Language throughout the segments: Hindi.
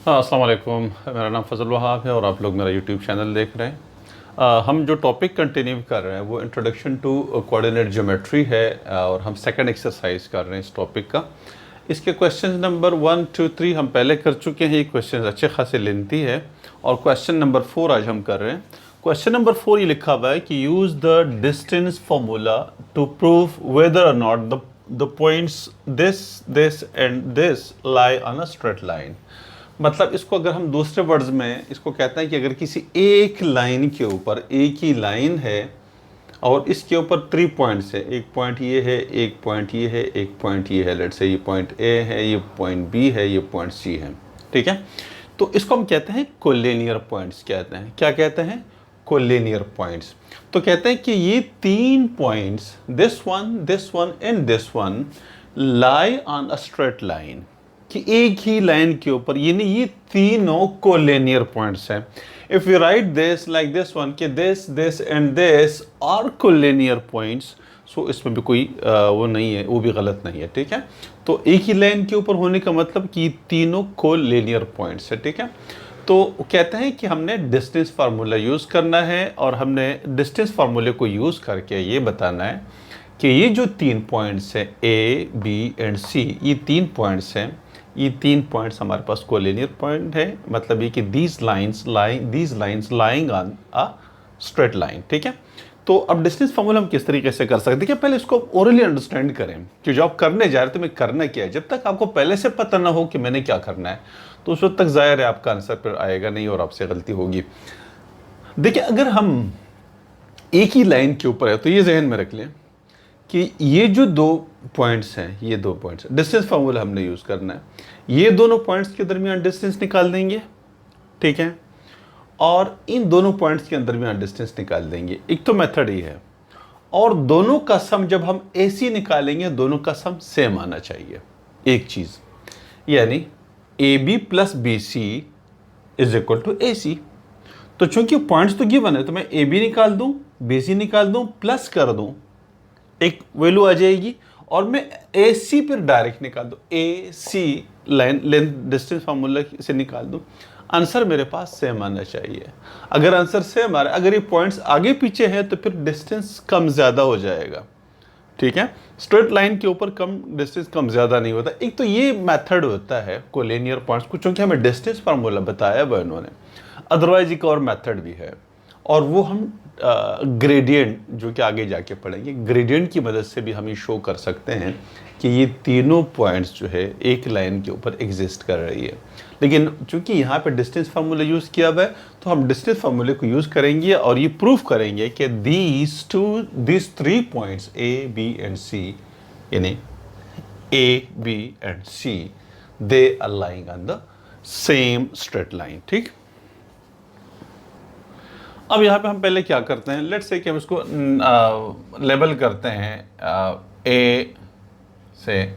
हाँ, अस्सलाम वालेकुम। मेरा नाम फ़ज़ल वहाब है और आप लोग मेरा यूट्यूब चैनल देख रहे हैं। हम जो टॉपिक कंटिन्यू कर रहे हैं वो इंट्रोडक्शन टू कोऑर्डिनेट ज्योमेट्री है और हम सेकंड एक्सरसाइज कर रहे हैं इस टॉपिक का। इसके क्वेश्चन नंबर 1, 2, 3 हम पहले कर चुके हैं। ये क्वेश्चन अच्छे खासे लेंथी है और क्वेश्चन नंबर 4 आज हम कर रहे हैं। क्वेश्चन नंबर 4 ये लिखा हुआ है कि use the distance formula to prove whether or not the points this and this lie on a straight line. मतलब इसको अगर हम दूसरे वर्ड्स में इसको कहते हैं कि अगर किसी एक लाइन के ऊपर एक ही लाइन है और इसके ऊपर 3 पॉइंट्स है, एक पॉइंट ये है, एक पॉइंट ये है, एक पॉइंट ये है, लेट्स से ये पॉइंट ए है, ये पॉइंट बी है, ये पॉइंट सी है, ठीक है। तो इसको हम कहते हैं कोलिनियर पॉइंट्स कहते हैं। क्या कहते हैं? Collinear points. तो कहते हैं कि ये 3 points this one and this one lie on a straight line, कि एक ही लाइन के ऊपर, यानी ये तीनों कोलिनियर पॉइंट्स हैं। If you write this like this one कि this and this are collinear points, so इसमें भी कोई वो नहीं है, वो भी गलत नहीं है, ठीक है। तो एक ही लाइन के ऊपर होने का मतलब कि तीनों कोलिनियर पॉइंट्स है, ठीक है। तो कहते हैं कि हमने डिस्टेंस फार्मूला यूज़ करना है और हमने डिस्टेंस फार्मूले को यूज़ करके ये बताना है कि ये जो 3 पॉइंट्स हैं ए बी एंड सी, ये 3 पॉइंट्स हैं, ये 3 पॉइंट्स हमारे पास कोलिनियर पॉइंट है। मतलब ये कि these lines lying on a straight line, ठीक है। तो अब डिस्टेंस फार्मूला हम किस तरीके से कर सकते हैं? देखिए, पहले इसको ओरली अंडरस्टैंड करें कि जो आप करने जा रहे हैं तो मैं करना क्या है। जब तक आपको पहले से पता ना हो कि मैंने क्या करना है तो उस वक्त तक जाहिर है आपका आंसर फिर आएगा नहीं और आपसे गलती होगी। देखिए, अगर हम एक ही लाइन के ऊपर है तो ये जहन में रख लें कि ये जो 2 पॉइंट्स हैं, ये 2 पॉइंट्स, डिस्टेंस फार्मूला हमने यूज़ करना है। ये दोनों पॉइंट्स के दरमियान डिस्टेंस निकाल देंगे, ठीक है, और इन दोनों पॉइंट्स के दरमियान डिस्टेंस निकाल देंगे। एक तो मेथड ही है। और दोनों का सम जब हम AC निकालेंगे, दोनों का सम सेम आना चाहिए, एक चीज़, यानी AB plus BC is equal to AC। तो चूंकि पॉइंट्स तो गिवन है तो मैं AB निकाल दूं, BC निकाल दूं, प्लस कर दूं, एक वैल्यू आ जाएगी और मैं AC पर डायरेक्ट निकाल दूं, AC line length distance formula से निकाल दूं, आंसर मेरे पास सेम आना चाहिए। अगर आंसर सेम आ रहा है, अगर ये पॉइंट्स आगे पीछे हैं तो फिर डिस्टेंस कम ज़्यादा हो जाएगा, ठीक है। स्ट्रेट लाइन के ऊपर कम डिस्टेंस कम ज़्यादा नहीं होता। एक तो ये मेथड होता है कोलिनियर पॉइंट्स को, चूँकि हमें डिस्टेंस फार्मूला बताया हुआ इन्होंने। अदरवाइज एक और मेथड भी है और वो हम ग्रेडियंट, जो कि आगे जाके पढ़ेंगे, ग्रेडियंट की मदद से भी हम ये शो कर सकते हैं कि ये तीनों पॉइंट्स जो है एक लाइन के ऊपर एग्जिस्ट कर रही है। लेकिन चूंकि यहाँ पे डिस्टेंस फार्मूला यूज़ किया हुआ है तो हम डिस्टेंस फार्मूले को यूज़ करेंगे और ये प्रूफ करेंगे कि these 3 points A, B and C, यानी A, B and C, they are lying on the same straight line, ठीक। अब यहाँ पे हम पहले क्या करते हैं, लेट्स से कि हम इसको लेबल करते हैं A से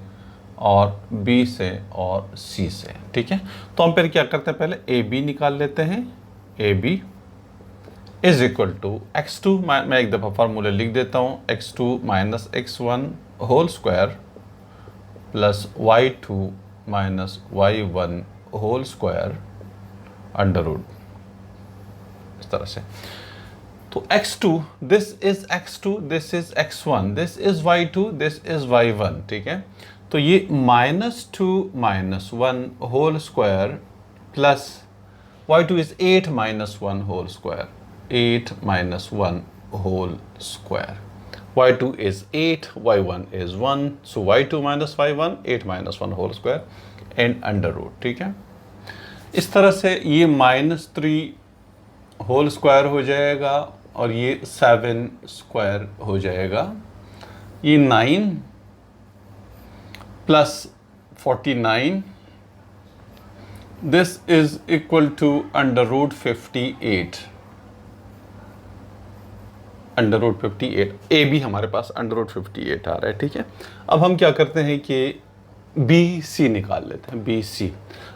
और B से और C से, ठीक है। तो हम फिर क्या करते हैं, पहले AB निकाल लेते हैं। AB is equal to x2, मैं एक दफ़ा फार्मूला लिख देता हूँ, x2 minus x1 whole square plus y2 minus y1 whole square under root, इस तरह से। तो x2, this is x2, this is x1, this is y2, this is y1, ठीक है। तो ये -2 minus 1 whole square plus y2 is 8 minus 1 whole square, 8 minus 1 whole square, y2 is 8, y1 is 1, so y2 minus y1, 8 minus 1 whole square and under root, ठीक है। इस तरह से ये -3 होल स्क्वायर हो जाएगा और ये 7 स्क्वायर हो जाएगा। ये 9 plus 49, this is equal to under root 58, under root 58। A B हमारे पास अंडर रूट 58 आ रहा है, ठीक है। अब हम क्या करते हैं कि BC निकाल लेते हैं। BC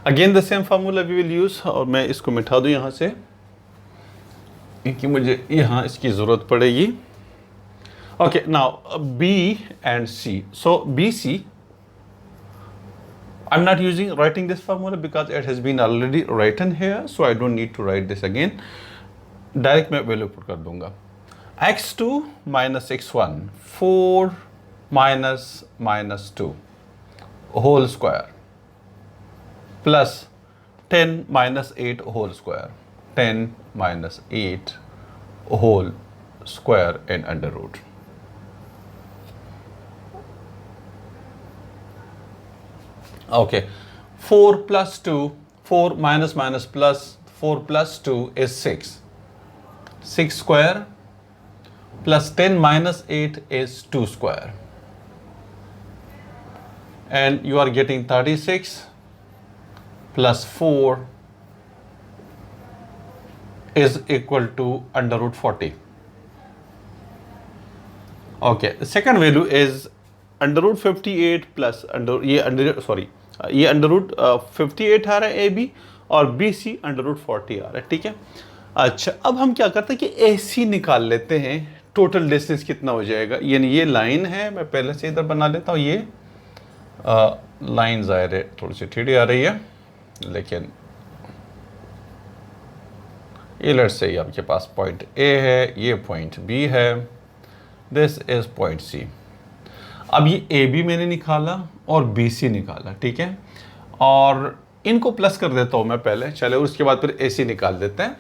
again the same formula we will use, और मैं इसको मिटा दूं यहाँ से क्योंकि मुझे यहाँ इसकी ज़रूरत पड़ेगी। Okay, now B and C, so BC I'm not writing this formula because it has been already written here, so I don't need to write this again. Direct मैं वैल्यू पुट कर दूंगा. x2 minus x1, 4 minus 2 whole square plus 10 minus 8 whole square, 10 minus 8 whole square and under root. Okay, 4 plus 2, 4 minus plus 4 plus 2 is 6. 6 square plus 10 minus 8 is 2 square. And you are getting 36 plus 4 is equal to under root 40. Okay, the second value is under root 58 plus ये under root 58 आ रहा है ए बी और बी सी अंडर रूट 40 आ रहा है. ठीक है. अच्छा, अब हम क्या करते हैं कि ए सी निकाल लेते हैं. टोटल डिस्टेंस कितना हो जाएगा, यानी ये लाइन है, मैं पहले से इधर बना लेता हूँ. ये लाइन ज़ाहिर है थोड़ी सी टेढ़ी आ रही है, लेकिन ये लेट्स से आपके पास पॉइंट ए है, ये पॉइंट बी है, दिस इज पॉइंट सी. अब ये ए बी मैंने निकाला और बी सी निकाला. ठीक है, और इनको प्लस कर देता हूँ मैं पहले, चले, उसके बाद फिर ए सी निकाल देते हैं.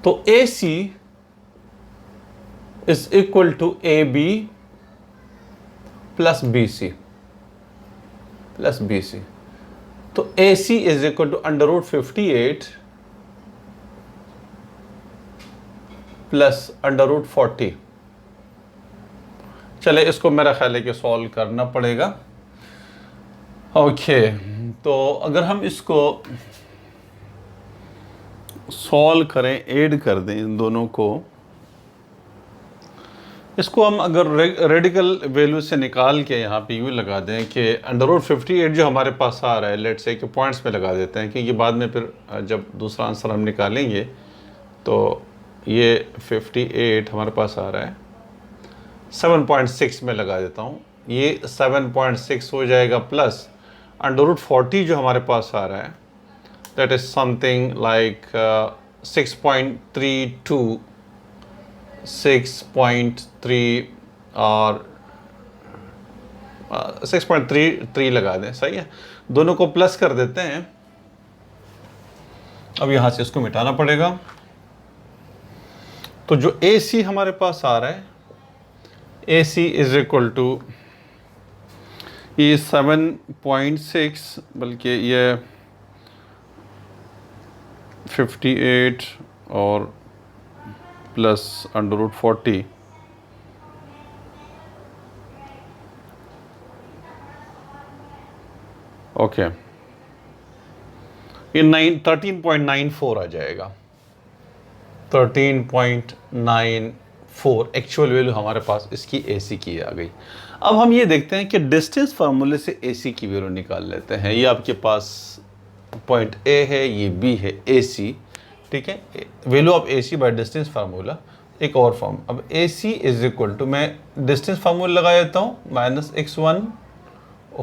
तो A C is equal to A B plus B C plus B C. तो A C is equal to under root 58 plus under root 40. चले, इसको मेरा ख्याल है कि सॉल्व करना पड़ेगा. ओके, तो अगर हम इसको सॉल्व करें, ऐड कर दें इन दोनों को, इसको हम अगर रेडिकल वैल्यू से निकाल के यहाँ पे यूँ लगा दें कि अंडर रूट 58 जो हमारे पास आ रहा है, लेट्स से कि पॉइंट्स में लगा देते हैं, क्योंकि बाद में फिर जब दूसरा आंसर हम निकालेंगे तो ये 58 हमारे पास आ रहा है, 7.6 में लगा देता हूँ. ये 7.6 हो जाएगा प्लस अंडर रूट 40 जो हमारे पास आ रहा है, दैट इज समथिंग लाइक 6.32, 6.3 और 6.33 लगा दें. सही है, दोनों को प्लस कर देते हैं. अब यहाँ से इसको मिटाना पड़ेगा. तो जो ए सी हमारे पास आ रहा है, ए सी इज इक्वल टू ये 7.6, बल्कि ये 58 और प्लस अंडर रूट 40. ओके, ये 13.94 आ जाएगा. 13.94 एक्चुअल वैल्यू हमारे पास इसकी AC की आ गई. अब हम ये देखते हैं कि डिस्टेंस फार्मूले से AC की वैल्यू निकाल लेते हैं. ये आपके पास पॉइंट A है, ये B है, AC. ठीक है, value of AC by distance formula एक और फॉर्म. अब AC इज इक्वल टू, मैं डिस्टेंस फार्मूला लगा देता हूँ, minus x1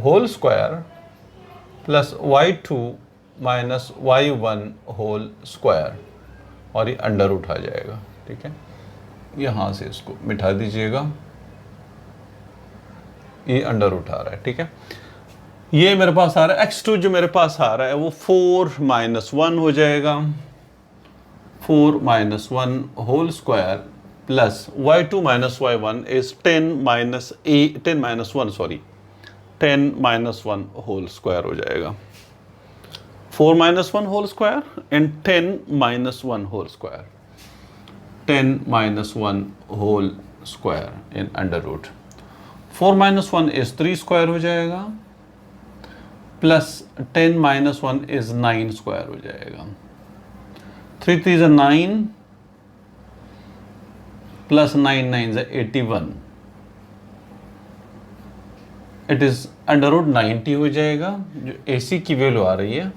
whole square plus y2 minus y1 whole square, और ये अंडर रूट आ जाएगा. ठीक है, यहाँ से इसको मिटा दीजिएगा, ये अंडर रूट आ रहा है. ठीक है, ये मेरे पास आ रहा है x2 जो मेरे पास आ रहा है वो 4 माइनस 1 हो जाएगा, 4 minus 1 whole square plus y2 minus y1 is 10 minus 1 whole square हो जाएगा. 4 minus 1 whole square and 10 minus 1 whole square. 10 minus 1 whole square in under root. 4 minus 1 is 3 square हो जाएगा, plus 10 minus 1 is 9 square हो जाएगा. 3 3 is 9 plus 9 9 is 81. It is under root 90 हो जाएगा. जो AC की वैल्यू आ रही है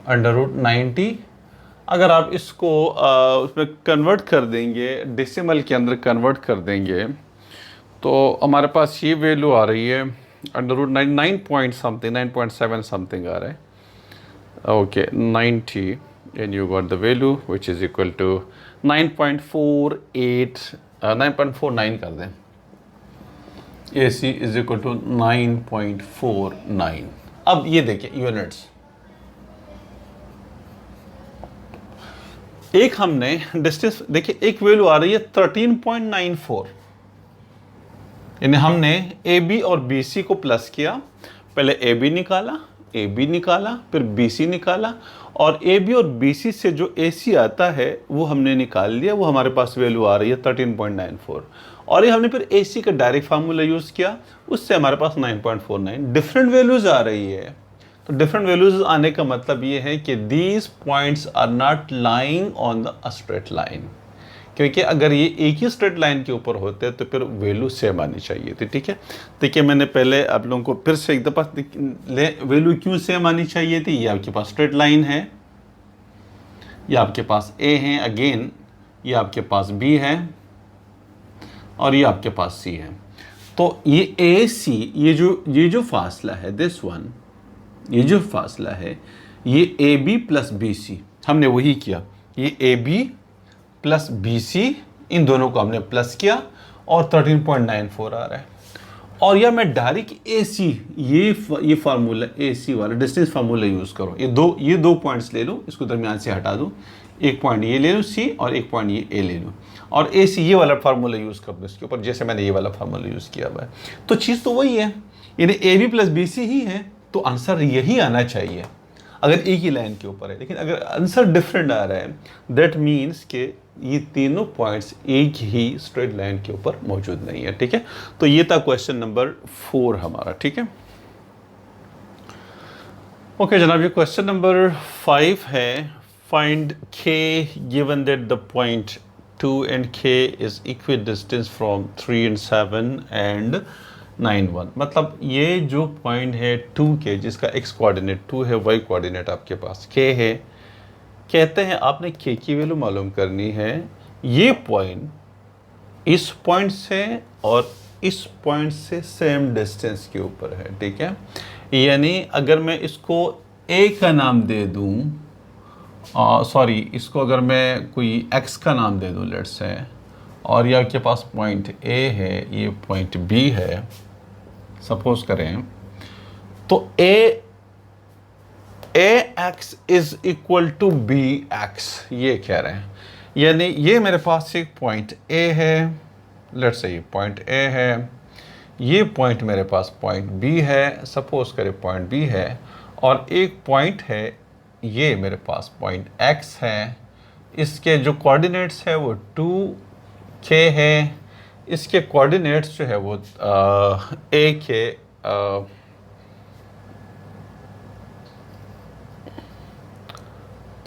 अंडर रूट 90. अगर आप इसको उसमें कन्वर्ट कर देंगे, डेसिमल के अंदर कन्वर्ट कर देंगे, तो हमारे पास ये वैल्यू आ रही है under root 9 point something, 9.7 something आ रहा है. Okay 90 and you got the value which is equal to 9.48 9.49 कर दें. AC is equal to 9.49. अब ये देखिए यूनिट्स, एक हमने डिस्टेंस देखिए, एक वैल्यू आ रही है 13.94, यानी हमने AB और BC को प्लस किया. पहले AB निकाला, AB निकाला, फिर BC निकाला, और AB और BC से जो AC आता है वो हमने निकाल लिया. वो हमारे पास वैल्यू आ रही है 13.94, और ये हमने फिर AC का डायरेक्ट फार्मूला यूज़ किया, उससे हमारे पास 9.49. डिफरेंट वैल्यूज़ आ रही है. तो डिफरेंट वैल्यूज आने का मतलब ये है कि these points are not lying on the straight line, क्योंकि अगर ये एक ही स्ट्रेट लाइन के ऊपर होते तो फिर वैल्यू सेम आनी चाहिए थी. ठीक है, देखिए मैंने पहले आप लोगों को फिर से एक दफ़ा वैल्यू क्यों सेम आनी चाहिए थी. ये आपके पास स्ट्रेट लाइन है, ये आपके पास ए है, अगेन ये आपके पास बी है, और ये आपके पास सी है. तो ये ए सी, ये जो फासला है, दिस वन, ये जो फासला है, ये A B plus B C, हमने वही किया. ये A B plus B C, इन दोनों को हमने प्लस किया, और 13.94 आ रहा है. और या मैं डायरेक्ट ए सी, ये फार्मूला ए सी वाला डिस्टेंस फार्मूला यूज़ करो. ये दो पॉइंट्स ले लो, इसको दरमियान से हटा दो, एक पॉइंट ये ले लो सी, और एक पॉइंट ये ए ले लो, और ए सी ये वाला फार्मूला यूज़ कर दो इसके ऊपर, जैसे मैंने ये वाला फार्मूला यूज़ किया हुआ है. तो चीज़ तो वही है, यानी A B plus B C ही है, तो आंसर यही आना चाहिए अगर एक ही लाइन के ऊपर है. लेकिन अगर आंसर डिफरेंट आ रहा है, दैट मीन्स कि ये तीनों पॉइंट्स एक ही स्ट्रेट लाइन के ऊपर मौजूद नहीं है. ठीक है, तो ये था क्वेश्चन नंबर 4 हमारा. ठीक है, ओके जनाब, ये क्वेश्चन नंबर 5 है. फाइंड के given that the point 2 and K is equidistant from 3 and 7 and 9 1. मतलब ये जो पॉइंट है 2K, जिसका x कोऑर्डिनेट 2 है, y कोऑर्डिनेट आपके पास K है, कहते हैं आपने K की वैल्यू मालूम करनी है. ये पॉइंट इस पॉइंट से और इस पॉइंट से सेम डिस्टेंस के ऊपर है. ठीक है, यानी अगर मैं इसको A का नाम दे दूं, सॉरी, इसको अगर मैं कोई x का नाम दे दूं लेट्स से, और ये आपके पास पॉइंट A है, ये पॉइंट B है, सपोज करें, तो ax is equal to bx, ये कह रहे हैं. यानी ये मेरे पास एक पॉइंट A है, लेट्स से ये पॉइंट A है, ये पॉइंट मेरे पास पॉइंट B है, सपोज करें पॉइंट B है, और एक पॉइंट है ये मेरे पास पॉइंट X है. इसके जो कोऑर्डिनेट्स है वो 2K है, इसके कोऑर्डिनेट्स जो है वो A के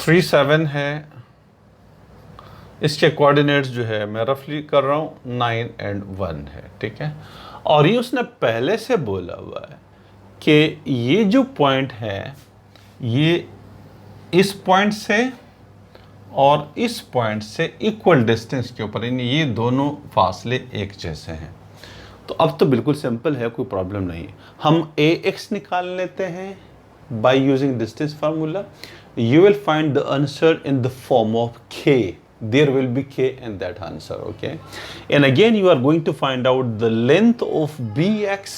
3 7 है, इसके कोऑर्डिनेट्स जो है मैं रफली कर रहा हूँ 9 and 1 है. ठीक है, और ये उसने पहले से बोला हुआ है कि ये जो पॉइंट है ये इस पॉइंट से और इस पॉइंट से इक्वल डिस्टेंस के ऊपर, यानी ये दोनों फासले एक जैसे हैं. तो अब तो बिल्कुल सिंपल है, कोई प्रॉब्लम नहीं. हम ax निकाल लेते हैं by using distance formula. You will find the answer in the form of k. There will be k in that answer. Okay, and again you are going to find out the length of bx,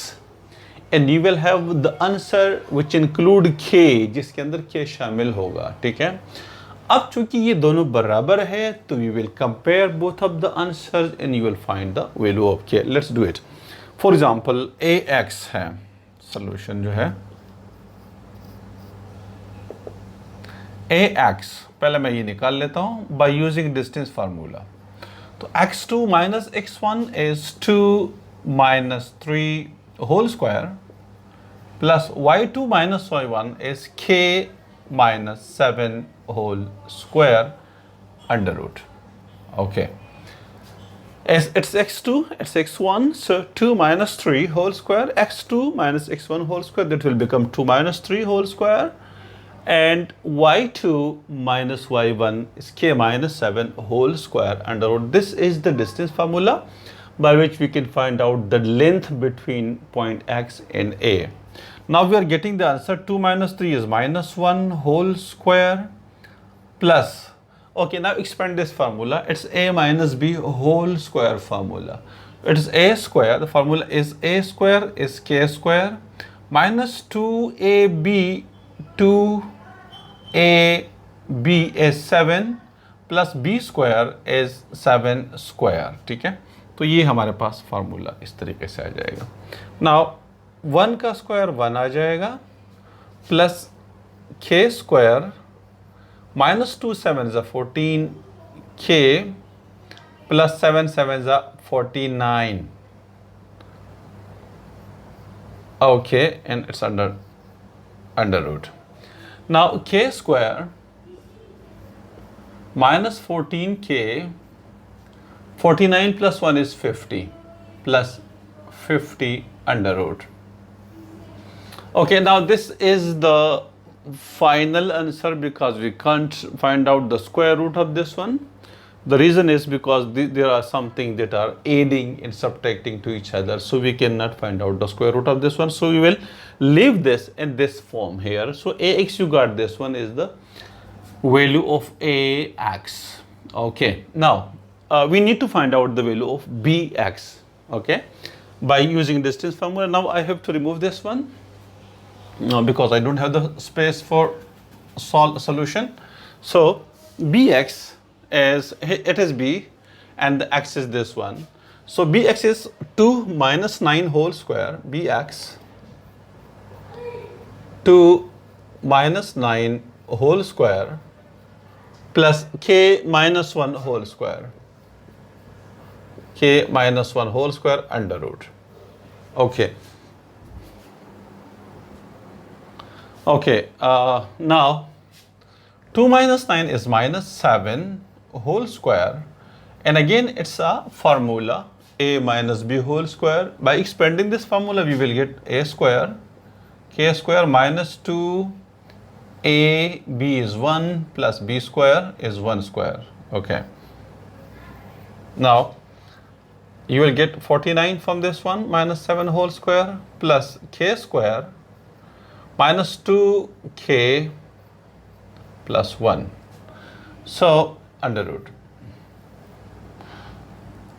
and you will have the answer which include k, जिसके अंदर k शामिल होगा. ठीक है, अब चूंकि ये दोनों बराबर है तो we will compare both of the answers and you will find the value of k. Let's do it. For example, ax है, solution जो है ax, पहले मैं ये निकाल लेता हूँ by using distance formula. तो x2 minus x1 is 2 minus 3 whole square plus y2 minus y1 is k minus 7 whole square under root. Okay, as it's x2, it's x1, so 2 minus 3 whole square, x2 minus x1 whole square, that will become 2 minus 3 whole square, and y2 minus y1 is k minus 7 whole square under root. This is the distance formula. by which we can find out the length between point X and A. Now we are getting the answer 2 minus 3 is minus 1 whole square plus, okay, now expand this formula, it's A minus B whole square formula. It is A square, the formula is A square is K square minus 2AB, 2AB is 7 plus B square is 7 square, ठीक है। तो ये हमारे पास फार्मूला इस तरीके से आ जाएगा। नाउ 1 का स्क्वायर 1 आ जाएगा प्लस के स्क्वायर माइनस 2 7 is 14 के plus 7 7 is 49, okay, and it's under root. Now k square minus 14k, 49 plus 1 is 50 plus 50 under root. Okay, now this is the final answer because we can't find out the square root of this one. The reason is because there are some things that are aiding and subtracting to each other, so we cannot find out the square root of this one. So we will leave this in this form here. So ax, you got this one is the value of ax. Okay, now we need to find out the value of bx, okay, by using distance formula. Now I have to remove this one because I don't have the space for solution. So bx is, it is b and the x is this one. So bx is 2 minus 9 whole square, bx 2 minus 9 whole square plus k minus 1 whole square, k minus 1 whole square under root. Okay. Okay, now 2 minus 9 is minus 7 whole square, and again it's a formula a minus b whole square. By expanding this formula we will get a square, k square minus 2 a b is 1 plus b square is 1 square. Okay, now you will get 49 from this one minus 7 whole square plus k square minus 2k plus 1, so under root.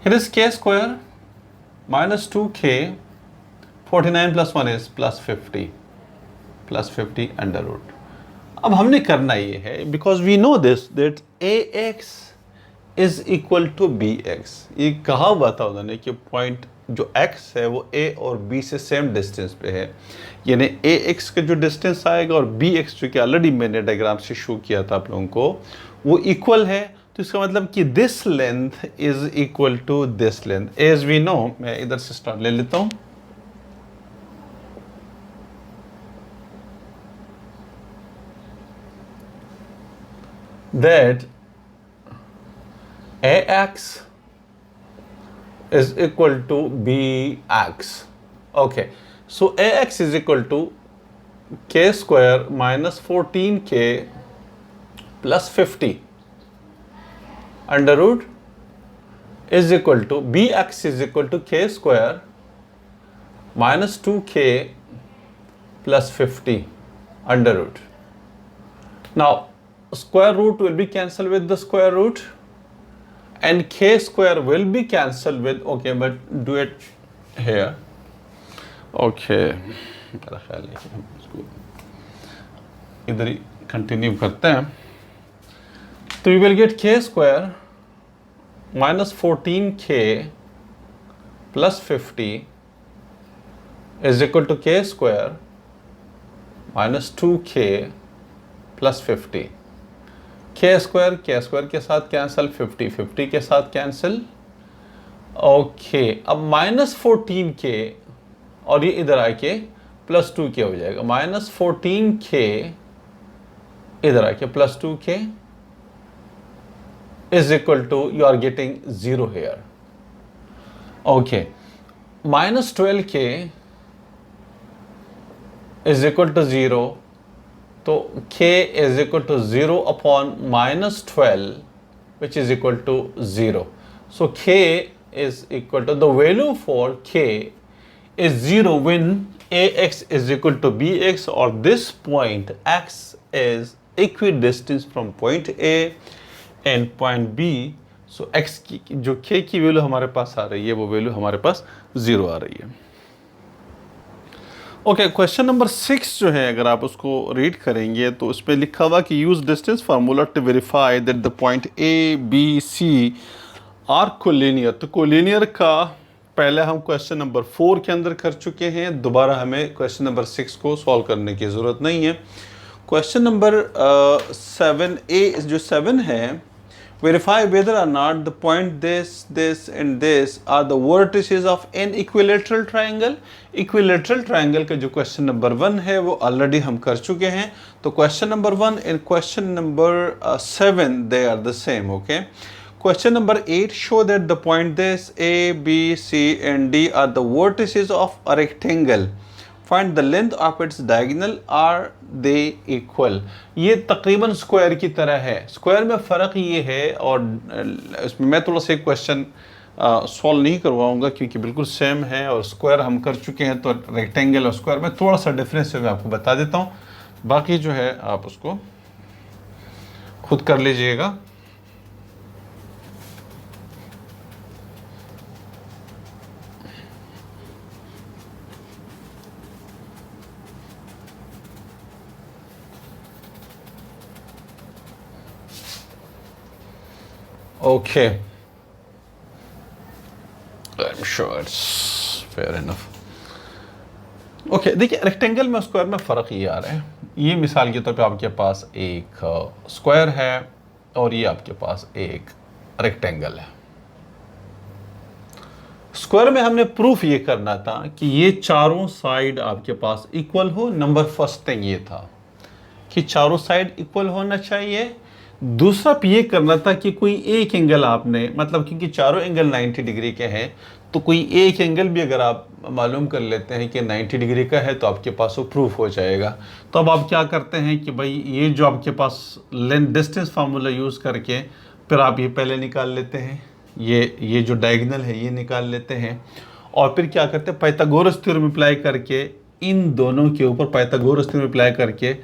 Here is k square minus 2k, 49 plus 1 is plus 50 under root. अब हमने करना ये है because we know this that ax is equal to bx. ये कहा हुआ था उन्होंने कि पॉइंट जो x है वो a और b से सेम डिस्टेंस पे है, यानी ax का जो डिस्टेंस आएगा और bx जो कि ऑलरेडी मैंने डायग्राम से शो किया था आप लोगों को वो इक्वल है। तो इसका मतलब कि this length is equal to this length. As we know, मैं इधर से स्टार्ट ले लेता हूँ। That ax is equal to bx. Okay, so ax is equal to k square minus 14k plus 50 under root is equal to bx is equal to k square minus 2k plus 50 under root. Now square root will be cancelled with the square root and k square will be cancelled with, okay, but do it here. Okay, मेरा ख्याल है कि हम इसको इधर ही कंटिन्यू करते हैं। तो we will get k square minus 14k plus 50 is equal to k square minus 2k plus 50. k square के साथ कैंसिल, 50 50 के साथ कैंसिल। ओके, अब माइनस 14k और ये इधर आके प्लस 2k हो जाएगा। माइनस 14k इधर आके plus 2k is equal to, you are getting 0 here. Okay, minus 12k is equal to 0, तो k is equal to 0 upon minus 12 which is equal to 0. So k is equal to, the value for k is 0 when ax is equal to bx, or this point x is equidistant from point A and point B. So x की जो k की वैल्यू हमारे पास आ रही है वो वैल्यू हमारे पास 0 आ रही है। ओके, क्वेश्चन नंबर 6 जो है अगर आप उसको रीड करेंगे तो उसमें लिखा हुआ कि use distance formula to verify that the point A B C are collinear. तो कोलिनियर का पहले हम क्वेश्चन नंबर 4 के अंदर कर चुके हैं, दोबारा हमें क्वेश्चन नंबर 6 को सॉल्व करने की ज़रूरत नहीं है। क्वेश्चन नंबर 7A जो 7 है, verify whether or not the point this and this are the vertices of an equilateral triangle। equilateral triangle का जो क्वेश्चन नंबर 1 है वो ऑलरेडी हम कर चुके हैं। तो question number 1 and question number 7 they are the same, okay। Question number 8, show that the point this A, B, C and D are the vertices of a rectangle, find the length of its diagonal, are they equal। ये तकरीबन स्क्वायर की तरह है, स्क्वायर में फ़र्क ये है, और इसमें मैं थोड़ा सा क्वेश्चन सॉल्व नहीं करवाऊंगा क्योंकि बिल्कुल सेम है और स्क्वायर हम कर चुके हैं, तो रेक्टेंगल और स्क्वायर में थोड़ा सा डिफरेंस है, मैं आपको बता देता हूँ, बाकी जो है आप उसको खुद कर लीजिएगा। Okay, I'm sure it's fair enough। Okay, देखिए रेक्टेंगल में स्क्वायर में फ़र्क ये आ रहा है, ये मिसाल के तौर पे आपके पास एक स्क्वायर है और ये आपके पास एक रेक्टेंगल है। स्क्वायर में हमने प्रूफ ये करना था कि ये चारों साइड आपके पास इक्वल हो। नंबर फर्स्ट थिंग ये था कि चारों साइड इक्वल होना चाहिए। दूसरा ये करना था कि कोई एक एंगल आपने, मतलब क्योंकि चारों एंगल 90 डिग्री के हैं, तो कोई एक एंगल भी अगर आप मालूम कर लेते हैं कि 90 डिग्री का है तो आपके पास वो प्रूफ हो जाएगा। तो अब आप क्या करते हैं कि भाई ये जो आपके पास लेंथ डिस्टेंस फार्मूला यूज़ करके फिर आप ये पहले निकाल लेते हैं, ये जो डायगोनल है ये निकाल लेते हैं, और फिर क्या करते हैं पाइथागोरस थ्योरम अप्लाई करके इन दोनों के ऊपर पाइथागोरस थ्योरम अप्लाई करके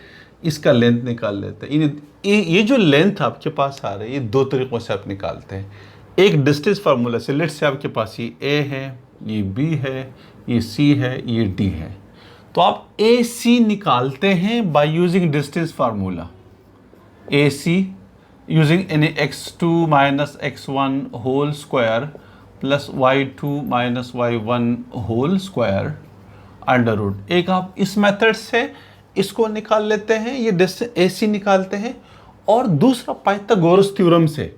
इसका लेंथ निकाल लेते हैं। ये जो लेंथ आपके पास आ रही है, ये दो तरीक़ों से आप निकालते हैं। एक डिस्टेंस फार्मूला से, लेट्स से आपके पास ये ए है, ये बी है, ये सी है, ये डी है, तो आप ए सी निकालते हैं by using distance formula. A C using any x2 minus x1 whole square plus y2 minus y1 whole square under root. एक आप इस मेथड से इसको निकाल लेते हैं, ये डिस्टेंस ए सी निकालते हैं, और दूसरा पाइथागोरस थ्योरम से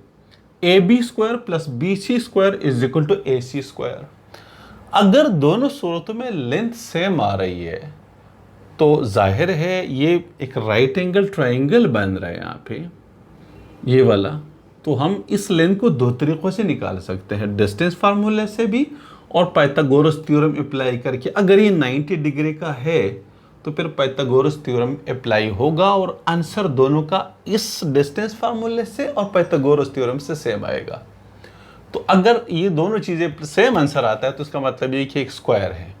A B square plus B C square is equal to A C square. अगर दोनों सूरतों में लेंथ सेम आ रही है तो जाहिर है ये एक राइट एंगल ट्राइंगल बन रहा है यहाँ पे, ये वाला। तो हम इस लेंथ को दो तरीक़ों से निकाल सकते हैं, डिस्टेंस फार्मूले से भी और पाइथागोरस थ्योरम अप्लाई करके। अगर ये 90 डिग्री का है तो फिर पाइथागोरस थ्योरम अप्लाई होगा और आंसर दोनों का इस डिस्टेंस फार्मूले से और पाइथागोरस थ्योरम से सेम आएगा। तो अगर ये दोनों चीज़ें सेम आंसर आता है तो इसका मतलब ये कि एक स्क्वायर है।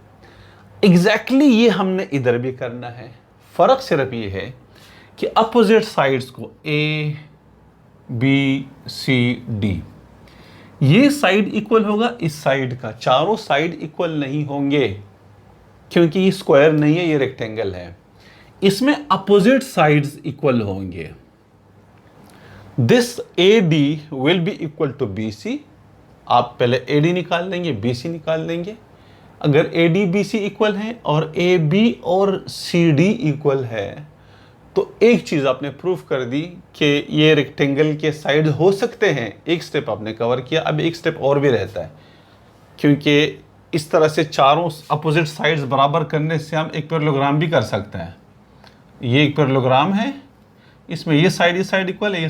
एग्जैक्टली ये हमने इधर भी करना है, फ़र्क सिर्फ ये है कि अपोजिट साइड्स को ए बी सी डी, ये साइड इक्वल होगा इस साइड का, चारों साइड इक्वल नहीं होंगे क्योंकि ये स्क्वायर नहीं है, ये रेक्टेंगल है। इसमें अपोजिट साइड्स इक्वल होंगे। This A D will be equal to B C. आप पहले ए डी निकाल लेंगे, बी सी निकाल लेंगे। अगर A D B C equal है और ए बी और सी डी इक्वल है तो एक चीज़ आपने प्रूफ कर दी कि ये रेक्टेंगल के साइड हो सकते हैं। एक स्टेप आपने कवर किया, अब एक स्टेप और भी रहता है, क्योंकि इस तरह से चारों अपोजिट साइड्स बराबर करने से हम एक पैरेललोग्राम भी कर सकते हैं। ये एक पैरेललोग्राम है, इसमें ये साइड इक्वल है, ये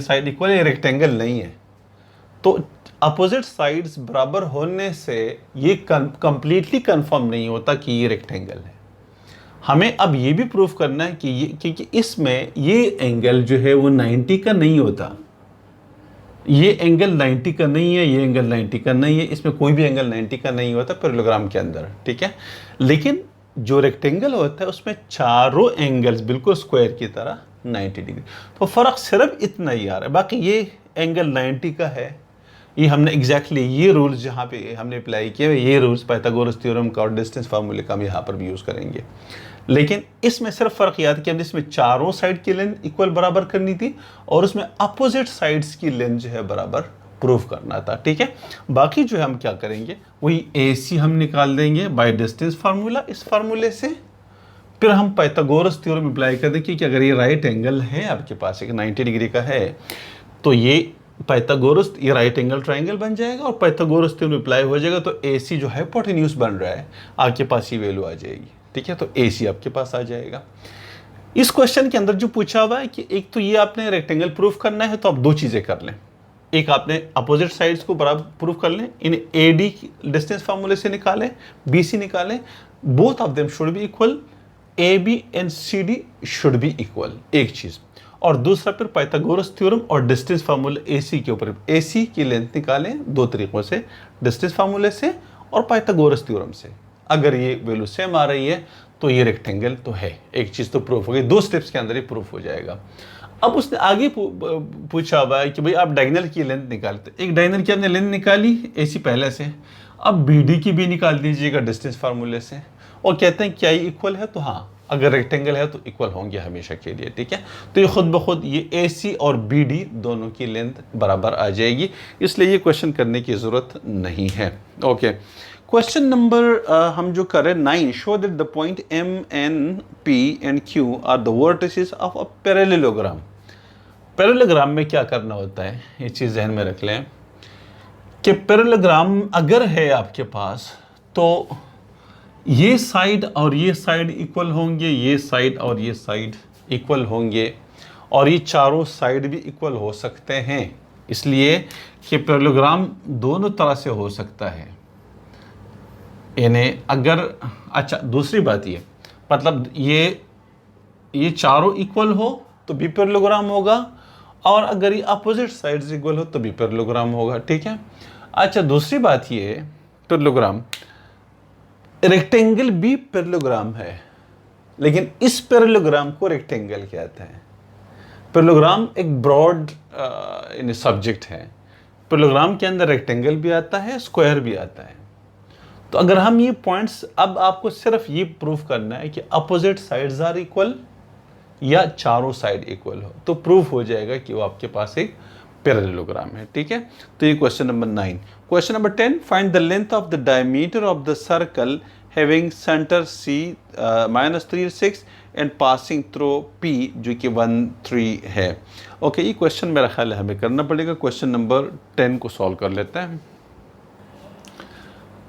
साइड इक्वल है, ये रेक्टेंगल नहीं है। तो अपोजिट साइड्स बराबर होने से ये कंप्लीटली कंफर्म नहीं होता कि ये रेक्टेंगल है। हमें अब ये भी प्रूफ करना है कि ये, क्योंकि इसमें ये एंगल जो है वो 90 का नहीं होता, ये एंगल 90 का नहीं है, ये एंगल 90 का नहीं है, इसमें कोई भी एंगल 90 का नहीं होता पैरेललोग्राम के अंदर, ठीक है। लेकिन जो रेक्टेंगल होता है उसमें चारों एंगल्स बिल्कुल स्क्वायर की तरह 90 डिग्री, तो फ़र्क सिर्फ इतना ही आ रहा है। बाकी ये एंगल 90 का है, ये हमने एग्जैक्टली ये रूल्स जहाँ पे हमने अप्लाई किए, ये रूल्स पाइथागोरस थ्योरम का और डिस्टेंस फार्मूले का हम यहाँ पर भी यूज़ करेंगे। लेकिन इसमें सिर्फ फ़र्क यह था कि हमने इसमें चारों साइड की लेंथ इक्वल बराबर करनी थी और उसमें अपोजिट साइड्स की लेंथ जो है बराबर प्रूफ करना था, ठीक है। बाकी जो है हम क्या करेंगे, वही AC हम निकाल देंगे बाय डिस्टेंस फार्मूला। इस फार्मूले से फिर हम पाइथागोरस थ्योरम अप्लाई कर दें कि अगर ये राइट एंगल है आपके पास एक 90 डिग्री का है, तो ये पाइथागोरस ये राइट एंगल ट्राइंगल बन जाएगा और पाइथागोरस थ्योरम अप्लाई हो जाएगा, तो AC जो है हाइपोटेन्यूज बन रहा है, आपके पास ये वैल्यू आ जाएगी, ठीक है। तो AC आपके पास आ जाएगा। इस क्वेश्चन के अंदर जो पूछा हुआ है कि एक तो ये आपने रेक्टेंगल प्रूफ करना है, तो आप दो चीज़ें कर लें। एक आपने अपोजिट साइड्स को बराबर प्रूफ कर लें, इन AD डिस्टेंस फार्मूले से निकालें, BC निकालें, both of them should be equal, AB and CD should be equal, एक चीज़। और दूसरा फिर पाइथागोरस थ्योरम और डिस्टेंस फार्मूले AC के ऊपर, AC की लेंथ निकालें दो तरीकों से, डिस्टेंस फार्मूले से और पाइथागोरस थ्योरम से। अगर ये वैल्यू सेम आ रही है तो ये रेक्टेंगल तो है, एक चीज़ तो प्रूफ हो गई, दो स्टेप्स के अंदर ही प्रूफ हो जाएगा। अब उसने आगे पूछा हुआ है कि भाई आप डायगोनल की लेंथ निकालते, एक डायगोनल की आपने लेंथ निकाली AC पहले से, अब BD की भी निकाल दीजिएगा डिस्टेंस फार्मूले से, और कहते हैं क्या ये इक्वल है, तो हाँ अगर रेक्टेंगल है तो इक्वल होंगे हमेशा के लिए, ठीक है। तो ये खुद ब खुद ये AC और BD दोनों की लेंथ बराबर आ जाएगी, इसलिए ये क्वेश्चन करने की ज़रूरत नहीं है। ओके, क्वेश्चन नंबर हम जो करें 9, show that the point M, N, P and Q are the vertices of a parallelogram. Parallelogram में क्या करना होता है, ये चीज़ ध्यान में रख लें कि पैरेललोग्राम अगर है आपके पास, तो ये साइड और ये साइड इक्वल होंगे, ये साइड और ये साइड इक्वल होंगे, और ये चारों साइड भी इक्वल हो सकते हैं, इसलिए कि पैरेललोग्राम दोनों तरह से हो सकता है। इन्हें अगर, अच्छा दूसरी बात ये, मतलब ये चारों इक्वल हो तो भी पैरेललोग्राम होगा, और अगर ये अपोजिट साइड्स इक्वल हो तो भी पैरेललोग्राम होगा, ठीक है। अच्छा दूसरी बात ये, पैरेललोग्राम रेक्टेंगल भी पैरेललोग्राम है, लेकिन इस पैरेललोग्राम को रेक्टेंगल कहते हैं। पैरेललोग्राम एक ब्रॉड सब्जेक्ट है, पैरेललोग्राम के अंदर रेक्टेंगल भी आता है, स्क्वायर भी आता है। तो अगर हम ये पॉइंट्स, अब आपको सिर्फ ये प्रूफ करना है कि अपोजिट साइड्स आर इक्वल या चारों साइड इक्वल हो, तो प्रूफ हो जाएगा कि वो आपके पास एक पैरेललोग्राम है, ठीक है। तो ये question number 9। Question number 10, find the length of the diameter of the circle having centre C -3 6 and passing through P जो कि 1 3 है। ओके, ये क्वेश्चन मेरा ख्याल है हमें करना पड़ेगा। क्वेश्चन नंबर 10 को सॉल्व कर लेते हैं।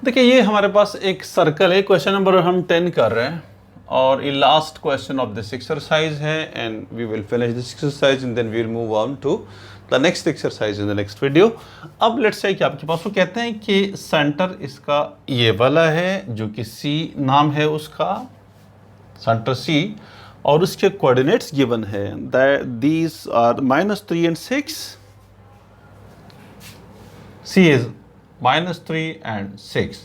देखिए ये हमारे पास एक सर्कल है, क्वेश्चन नंबर हम 10 कर रहे हैं, और ये last question of this exercise है, and we will finish this exercise and then we will move on to the next exercise in the next video. अब लेट्स से कि आपके पास वो कहते हैं कि सेंटर इसका ये वाला है जो कि C नाम है उसका, सेंटर C, और उसके कोऑर्डिनेट्स गिवन है that these are -3 and 6, C is -3 and 6,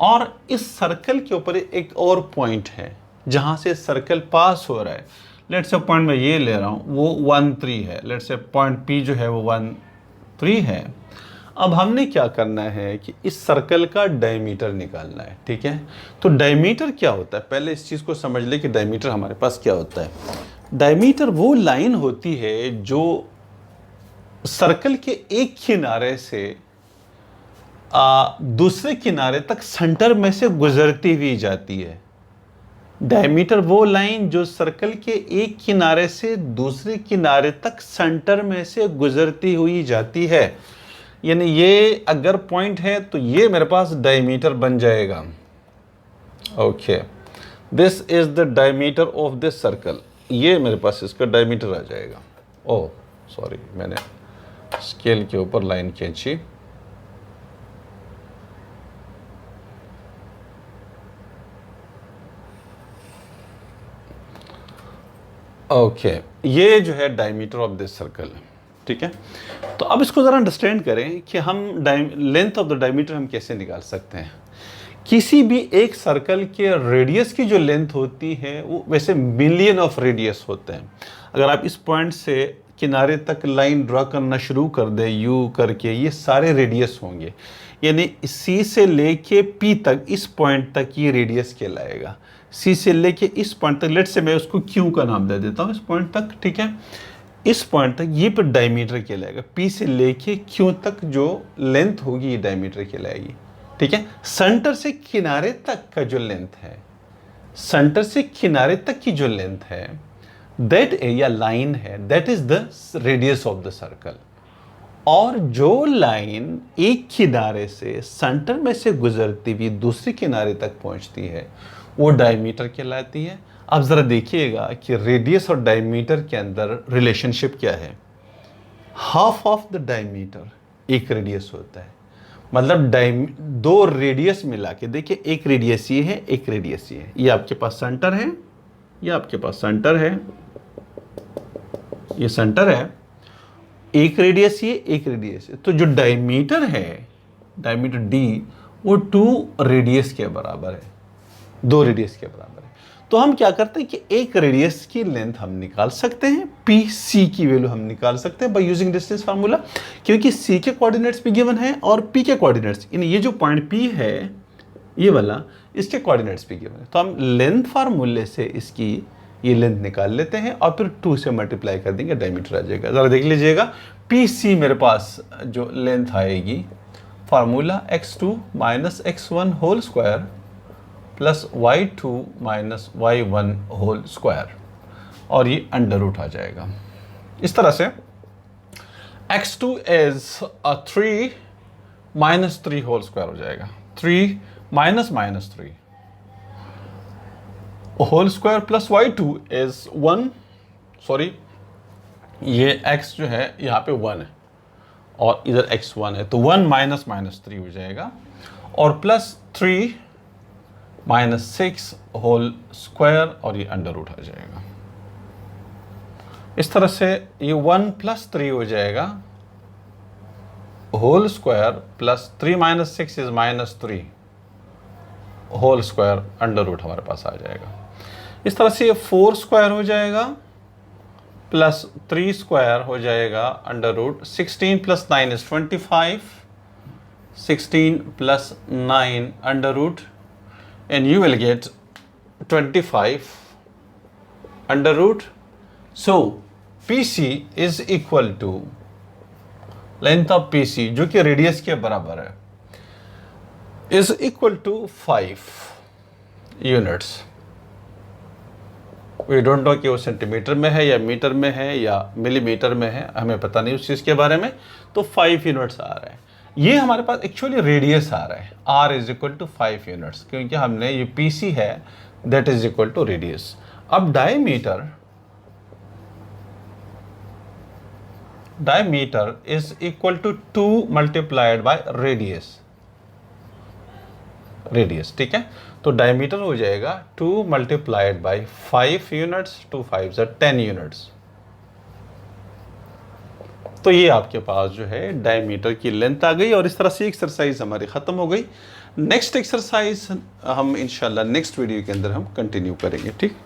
और इस सर्कल के ऊपर एक और पॉइंट है जहां से सर्कल पास हो रहा है। लेट्स से पॉइंट मैं ये ले रहा हूं, वो 1 3 है, लेट्स से पॉइंट P जो है वो 1 3 है। अब हमने क्या करना है कि इस सर्कल का डायमीटर निकालना है, ठीक है। तो डायमीटर क्या होता है, पहले इस चीज़ को समझ ले कि डायमीटर हमारे पास क्या होता है। डायमीटर वो लाइन होती है जो सर्कल के एक किनारे से दूसरे किनारे तक सेंटर में से गुजरती हुई जाती है। डायमीटर वो लाइन जो सर्कल के एक किनारे से दूसरे किनारे तक सेंटर में से गुजरती हुई जाती है, यानी ये अगर पॉइंट है तो ये मेरे पास डायमीटर बन जाएगा। Okay, this is the diameter of this circle, ये मेरे पास इसका डायमीटर आ जाएगा। ओह सॉरी, मैंने स्केल के ऊपर लाइन खींची। ओके, ये जो है डायमीटर ऑफ दिस सर्कल, ठीक है। तो अब इसको ज़रा अंडरस्टैंड करें कि हम लेंथ ऑफ द डायमीटर हम कैसे निकाल सकते हैं। किसी भी एक सर्कल के रेडियस की जो लेंथ होती है वो वैसे मिलियन ऑफ रेडियस होते हैं। अगर आप इस पॉइंट से किनारे तक लाइन ड्रा करना शुरू कर दें यू करके, ये सारे रेडियस होंगे, यानी सी से लेके पी तक, इस पॉइंट तक ये रेडियस कहलाएगा। सी से लेके इस पॉइंट तक, लेट से मैं उसको क्यू का नाम दे देता हूँ, इस पॉइंट तक, ठीक है, इस पॉइंट तक ये पर डायमीटर कहलाएगा। पी से लेके क्यू तक जो लेंथ होगी ये डायमीटर कहलाएगी, ठीक है। सेंटर से किनारे तक का जो लेंथ है, सेंटर से किनारे तक की जो लेंथ है, दैट एरिया लाइन है, that is the radius of the circle. और जो लाइन एक किनारे से सेंटर में से गुजरती हुई दूसरे किनारे तक पहुंचती है वो डायमीटर कहलाती है। अब ज़रा देखिएगा कि रेडियस और डायमीटर के अंदर रिलेशनशिप क्या है। हाफ ऑफ द डायमीटर एक रेडियस होता है, मतलब दो रेडियस मिला के देखिए, एक रेडियस ये है, एक रेडियस ये है। ये आपके पास सेंटर है, ये आपके पास सेंटर है, ये सेंटर है, एक रेडियस ये, एक रेडियस है। तो जो डायमीटर है, डायमीटर डी, वो 2 रेडियस के बराबर है, 2 रेडियस के बराबर है। तो हम क्या करते हैं कि एक रेडियस की लेंथ हम निकाल सकते हैं, पी सी की वैल्यू हम निकाल सकते हैं बाय यूजिंग डिस्टेंस फार्मूला, क्योंकि सी के कोऑर्डिनेट्स भी गिवन है और पी के कोऑर्डिनेट्स, ये जो पॉइंट पी है ये वाला, इसके कोऑर्डिनेट्स भी गिवन है। तो हम लेंथ फार्मूले से इसकी ये लेंथ निकाल लेते हैं और फिर 2 से मल्टीप्लाई कर देंगे, डायमीटर आ जाएगा। ज़रा देख लीजिएगा, पी सी मेरे पास जो लेंथ आएगी, formula x2 minus x1 whole square plus y2 minus y1 whole square, और ये अंडर रूट आ जाएगा। इस तरह से x2 is 3 minus 3 whole square हो जाएगा, 3 minus minus 3 whole square plus y2 is 1, sorry ये x जो है यहाँ पे 1 है और इधर x1 है, तो 1 माइनस माइनस 3 हो जाएगा, और प्लस 3 माइनस 6 होल स्क्वायर, और ये अंडर रूट आ जाएगा। इस तरह से ये 1 प्लस 3 हो जाएगा whole square plus 3 minus 6 is minus 3 whole square, under root हमारे पास आ जाएगा। इस तरह से ये 4 स्क्वायर हो जाएगा प्लस 3 स्क्वायर हो जाएगा, under root 16 plus 9 is 25, 16 plus 9 under root, and you will get 25 under root. So PC is equal to length of PC जो कि रेडियस के बराबर है, is equal to 5 units. We don't know कि वो सेंटीमीटर में है या मीटर में है या मिलीमीटर में है, हमें पता नहीं उस चीज़ के बारे में। तो 5 यूनिट्स आ रहा है। ये हमारे पास एक्चुअली रेडियस आ रहा है, r is equal to 5 units, क्योंकि हमने ये PC है that is equal to radius. अब diameter is equal to 2 multiplied by radius, ठीक है। तो डायमीटर हो जाएगा 2 मल्टीप्लाइड बाय 5 यूनिट्स, 2 5 10 यूनिट्स। तो ये आपके पास जो है डायमीटर की लेंथ आ गई, और इस तरह से एक्सरसाइज हमारी ख़त्म हो गई। नेक्स्ट एक्सरसाइज हम इंशाल्लाह नेक्स्ट वीडियो के अंदर हम कंटिन्यू करेंगे, ठीक।